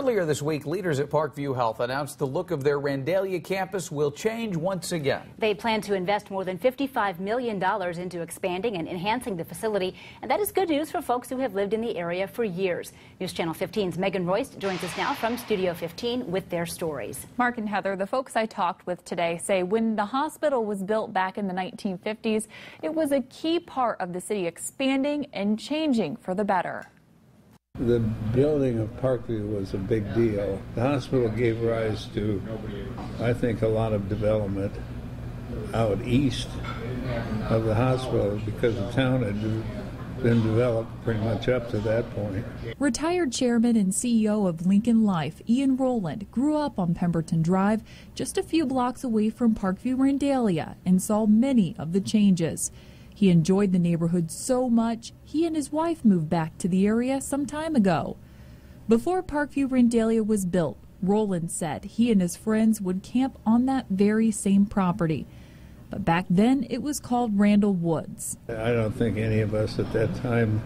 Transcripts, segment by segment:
Earlier this week, leaders at Parkview Health announced the look of their Randallia campus will change once again. They plan to invest more than $55 million into expanding and enhancing the facility, and that is good news for folks who have lived in the area for years. News Channel 15's Megan Reust joins us now from Studio 15 with their stories. Mark and Heather, the folks I talked with today say when the hospital was built back in the 1950s, it was a key part of the city expanding and changing for the better. The building of Parkview was a big deal. The hospital gave rise to, I think, a lot of development out east of the hospital because the town had been developed pretty much up to that point. Retired chairman and CEO of Lincoln Life, Ian Rowland, grew up on Pemberton Drive, just a few blocks away from Parkview Randallia, and saw many of the changes. He enjoyed the neighborhood so much, he and his wife moved back to the area some time ago. Before Parkview Randallia was built, Rowland said he and his friends would camp on that very same property. But back then, it was called Randall Woods. I don't think any of us at that time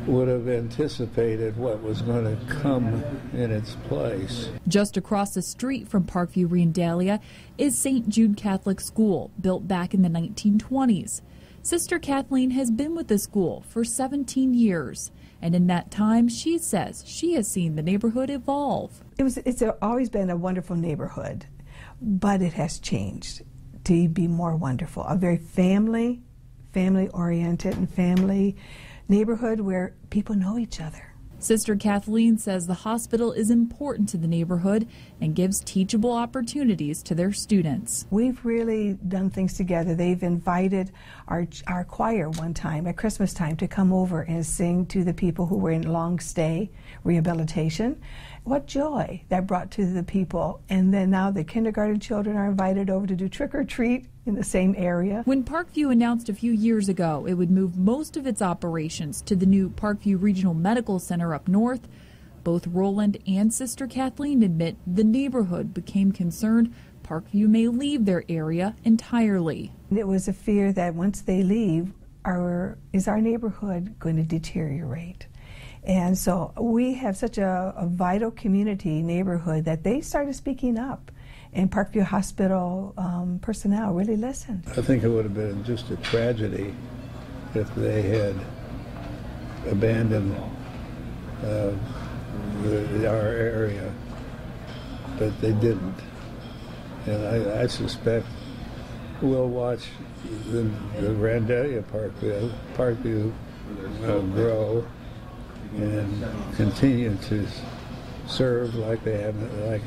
would have anticipated what was going to come in its place. Just across the street from Parkview Randallia is St. Jude Catholic School, built back in the 1920s. Sister Kathleen has been with the school for 17 years, and in that time, she says she has seen the neighborhood evolve. It's always been a wonderful neighborhood, but it has changed to be more wonderful. A very family-oriented and family neighborhood where people know each other. Sister Kathleen says the hospital is important to the neighborhood and gives teachable opportunities to their students. We've really done things together. They've invited our choir one time at Christmas time to come over and sing to the people who were in long stay rehabilitation. What joy that brought to the people. And then now the kindergarten children are invited over to do trick or treat in the same area. When Parkview announced a few years ago it would move most of its operations to the new Parkview Regional Medical Center up north, both Rowland and Sister Kathleen admit the neighborhood became concerned Parkview may leave their area entirely. It was a fear that once they leave, is our neighborhood going to deteriorate? And so we have such a vital community neighborhood that they started speaking up. And Parkview Hospital personnel really listened. I think it would have been just a tragedy if they had abandoned our area, but they didn't. And I suspect we'll watch the Randallia Parkview grow and continue to serve like it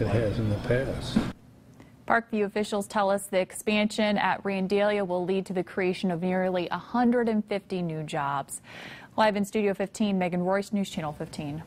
has in the past. Parkview officials tell us the expansion at Randallia will lead to the creation of nearly 150 new jobs. Live in Studio 15, Megan Reust, News Channel 15.